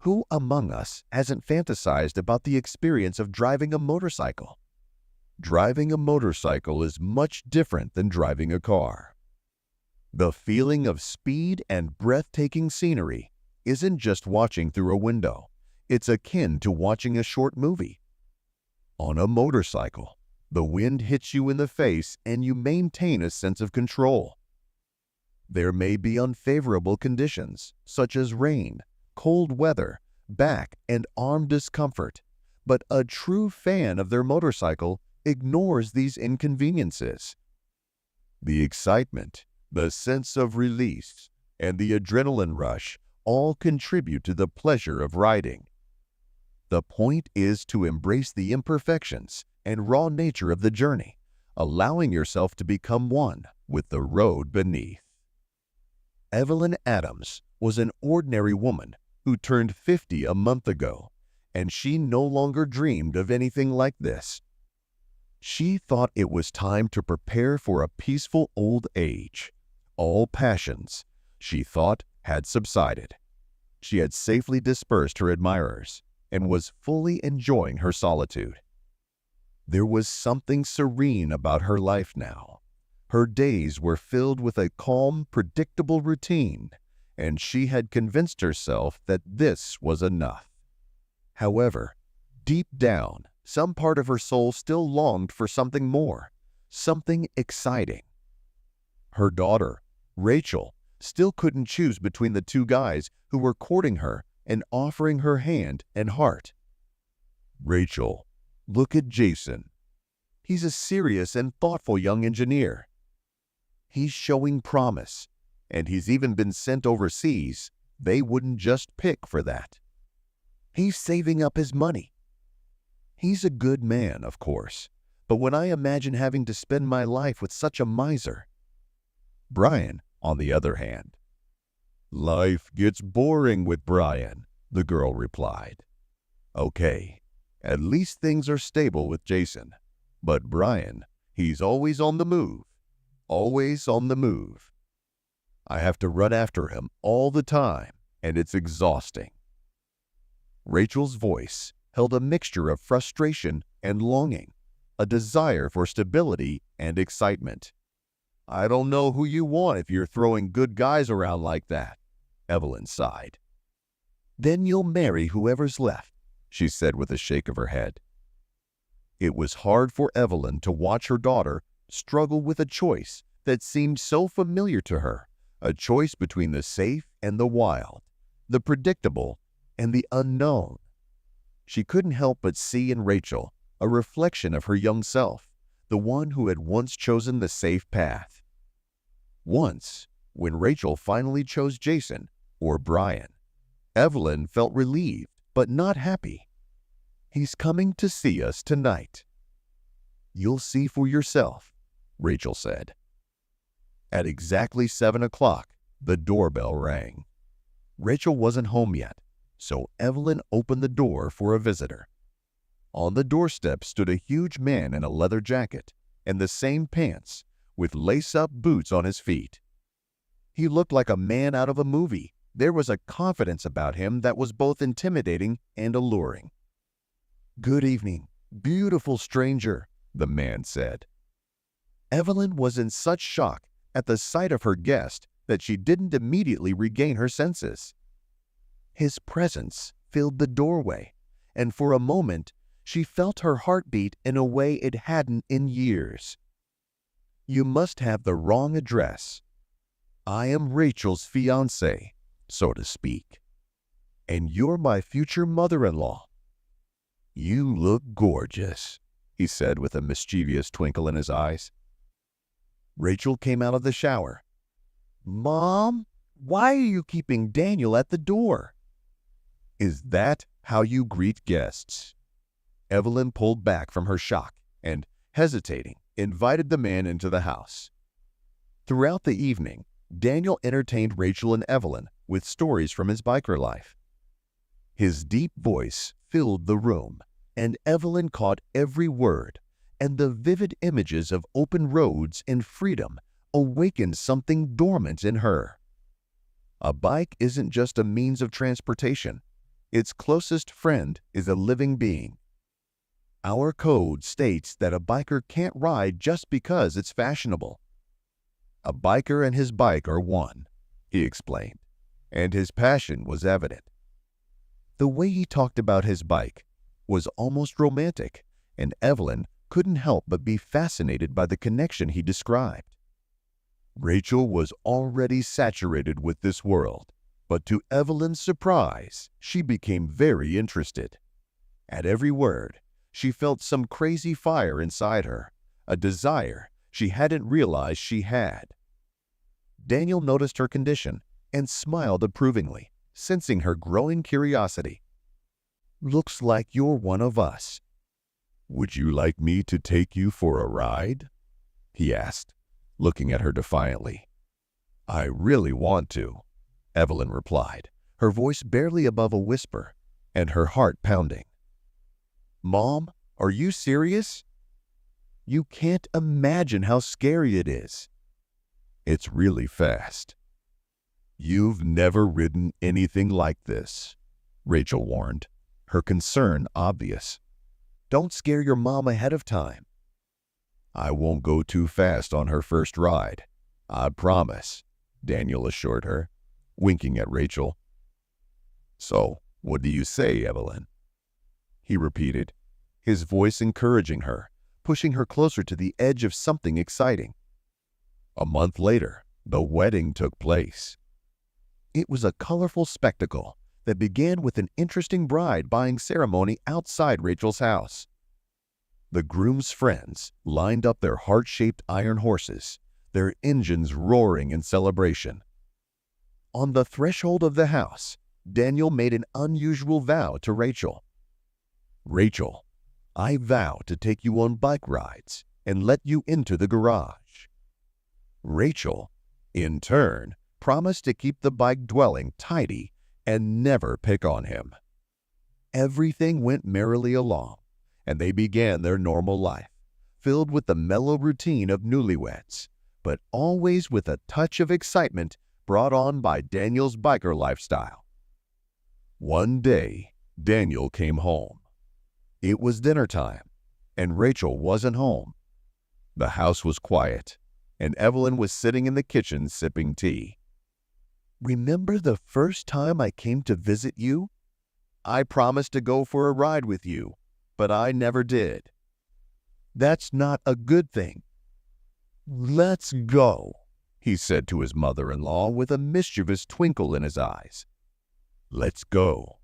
Who among us hasn't fantasized about the experience of driving a motorcycle? Driving a motorcycle is much different than driving a car. The feeling of speed and breathtaking scenery isn't just watching through a window. It's akin to watching a short movie. On a motorcycle, the wind hits you in the face and you maintain a sense of control. There may be unfavorable conditions, such as rain, cold weather, back and arm discomfort, but a true fan of their motorcycle ignores these inconveniences. The excitement, the sense of release, and the adrenaline rush all contribute to the pleasure of riding. The point is to embrace the imperfections and raw nature of the journey, allowing yourself to become one with the road beneath. Evelyn Adams was an ordinary woman who turned 50 a month ago, and she no longer dreamed of anything like this. She thought it was time to prepare for a peaceful old age. All passions, she thought, had subsided. She had safely dispersed her admirers and was fully enjoying her solitude. There was something serene about her life now. Her days were filled with a calm, predictable routine, and she had convinced herself that this was enough. However, deep down, some part of her soul still longed for something more, something exciting. Her daughter, Rachel, still couldn't choose between the two guys who were courting her and offering her hand and heart. "Rachel, look at Jason. He's a serious and thoughtful young engineer. He's showing promise, and he's even been sent overseas. They wouldn't just pick for that. He's saving up his money. He's a good man, of course, but when I imagine having to spend my life with such a miser." Brian, on the other hand. "Life gets boring with Brian," the girl replied. "Okay, at least things are stable with Jason. But Brian, he's always on the move. Always on the move. I have to run after him all the time, and it's exhausting." Rachel's voice held a mixture of frustration and longing, a desire for stability and excitement. "I don't know who you want if you're throwing good guys around like that," Evelyn sighed. "Then you'll marry whoever's left," she said with a shake of her head. It was hard for Evelyn to watch her daughter struggle with a choice that seemed so familiar to her, a choice between the safe and the wild, the predictable and the unknown. She couldn't help but see in Rachel a reflection of her young self, the one who had once chosen the safe path. Once, when Rachel finally chose Jason or Brian, Evelyn felt relieved but not happy. "He's coming to see us tonight." "You'll see for yourself," Rachel said. At exactly 7 o'clock, the doorbell rang. Rachel wasn't home yet, so Evelyn opened the door for a visitor. On the doorstep stood a huge man in a leather jacket and the same pants, with lace-up boots on his feet. He looked like a man out of a movie. There was a confidence about him that was both intimidating and alluring. "Good evening, beautiful stranger," the man said. Evelyn was in such shock at the sight of her guest that she didn't immediately regain her senses. His presence filled the doorway, and for a moment she felt her heart beat in a way it hadn't in years. "You must have the wrong address. I am Rachel's fiancé, so to speak, and you're my future mother-in-law." "You look gorgeous," he said with a mischievous twinkle in his eyes. Rachel came out of the shower. "Mom, why are you keeping Daniel at the door?" "Is that how you greet guests?" Evelyn pulled back from her shock and, hesitating, invited the man into the house. Throughout the evening, Daniel entertained Rachel and Evelyn with stories from his biker life. His deep voice filled the room, and Evelyn caught every word, and the vivid images of open roads and freedom awakened something dormant in her. A bike isn't just a means of transportation. Its closest friend is a living being. Our code states that a biker can't ride just because it's fashionable. A biker and his bike are one, he explained, and his passion was evident. The way he talked about his bike was almost romantic, and Evelyn couldn't help but be fascinated by the connection he described. Rachel was already saturated with this world, but to Evelyn's surprise, she became very interested. At every word, she felt some crazy fire inside her, a desire she hadn't realized she had. Daniel noticed her condition and smiled approvingly, sensing her growing curiosity. "Looks like you're one of us. Would you like me to take you for a ride?" he asked, looking at her defiantly. "I really want to," Evelyn replied, her voice barely above a whisper and her heart pounding. "Mom, are you serious? You can't imagine how scary it is." "It's really fast." "You've never ridden anything like this," Rachel warned, her concern obvious. "Don't scare your mom ahead of time." "I won't go too fast on her first ride, I promise," Daniel assured her, winking at Rachel. "So, what do you say, Evelyn?" he repeated, his voice encouraging her, pushing her closer to the edge of something exciting. A month later, the wedding took place. It was a colorful spectacle that began with an interesting bride-buying ceremony outside Rachel's house. The groom's friends lined up their heart-shaped iron horses, their engines roaring in celebration. On the threshold of the house, Daniel made an unusual vow to Rachel. "Rachel, I vow to take you on bike rides and let you into the garage." Rachel, in turn, promised to keep the bike dwelling tidy and never pick on him. Everything went merrily along, and they began their normal life, filled with the mellow routine of newlyweds, but always with a touch of excitement brought on by Daniel's biker lifestyle. One day, Daniel came home. It was dinner time, and Rachel wasn't home. The house was quiet, and Evelyn was sitting in the kitchen sipping tea. "Remember the first time I came to visit you? I promised to go for a ride with you, but I never did. That's not a good thing." "Let's go," he said to his mother-in-law with a mischievous twinkle in his eyes. "Let's go,"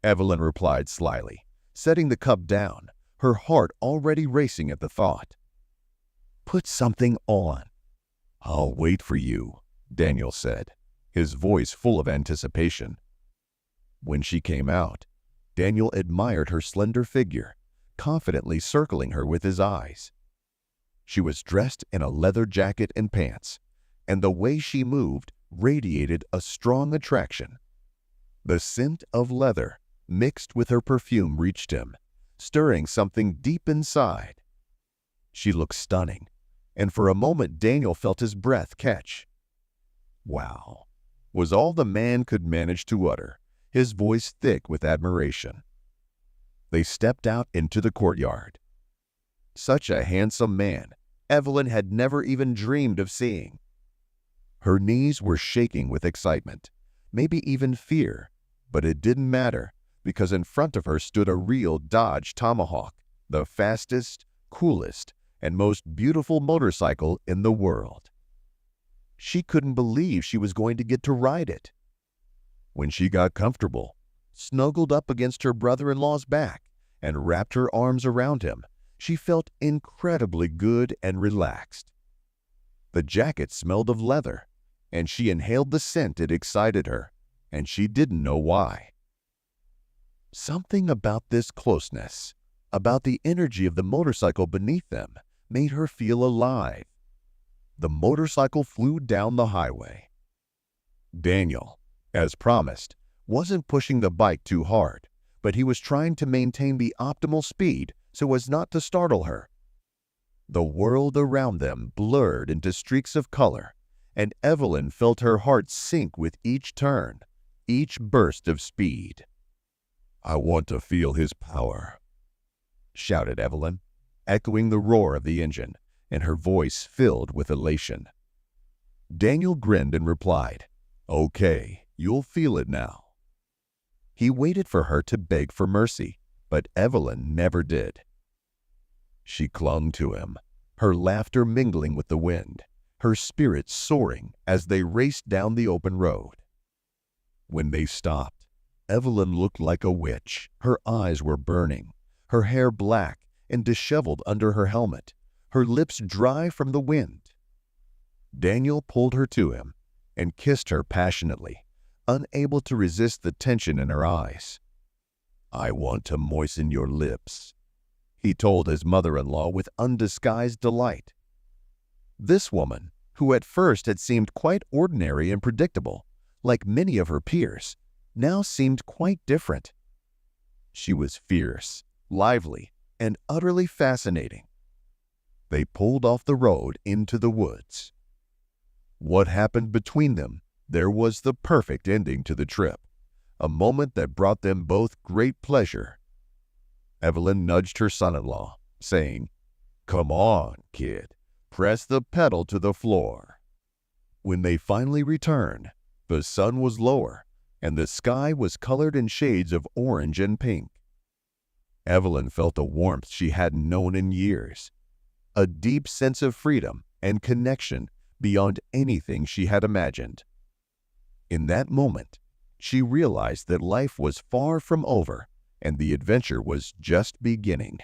Evelyn replied slyly, setting the cup down, her heart already racing at the thought. "Put something on." "I'll wait for you," Daniel said, his voice full of anticipation. When she came out, Daniel admired her slender figure, confidently circling her with his eyes. She was dressed in a leather jacket and pants, and the way she moved radiated a strong attraction. The scent of leather mixed with her perfume reached him, stirring something deep inside. She looked stunning, and for a moment Daniel felt his breath catch. "Wow," was all the man could manage to utter, his voice thick with admiration. They stepped out into the courtyard. Such a handsome man Evelyn had never even dreamed of seeing. Her knees were shaking with excitement, maybe even fear, but it didn't matter because in front of her stood a real Dodge Tomahawk, the fastest, coolest, and most beautiful motorcycle in the world. She couldn't believe she was going to get to ride it. When she got comfortable, snuggled up against her brother-in-law's back, and wrapped her arms around him, she felt incredibly good and relaxed. The jacket smelled of leather, and she inhaled the scent. It excited her, and she didn't know why. Something about this closeness, about the energy of the motorcycle beneath them, made her feel alive. The motorcycle flew down the highway. Daniel, as promised, wasn't pushing the bike too hard, but he was trying to maintain the optimal speed so as not to startle her. The world around them blurred into streaks of color, and Evelyn felt her heart sink with each turn, each burst of speed. I want to feel his power," shouted Evelyn, echoing the roar of the engine, and her voice filled with elation. Daniel grinned and replied, "Okay, you'll feel it now." He waited for her to beg for mercy, but Evelyn never did. She clung to him, her laughter mingling with the wind, her spirits soaring as they raced down the open road. When they stopped, Evelyn looked like a witch. Her eyes were burning, her hair black and disheveled under her helmet, her lips dry from the wind. Daniel pulled her to him and kissed her passionately, unable to resist the tension in her eyes. "I want to moisten your lips," he told his mother-in-law with undisguised delight. This woman, who at first had seemed quite ordinary and predictable, like many of her peers, now seemed quite different. She was fierce, lively, and utterly fascinating. They pulled off the road into the woods. What happened between them? There was the perfect ending to the trip, a moment that brought them both great pleasure. Evelyn nudged her son-in-law, saying, "Come on, kid, press the pedal to the floor." When they finally returned, the sun was lower, and the sky was colored in shades of orange and pink. Evelyn felt a warmth she hadn't known in years, a deep sense of freedom and connection beyond anything she had imagined. In that moment, she realized that life was far from over and the adventure was just beginning.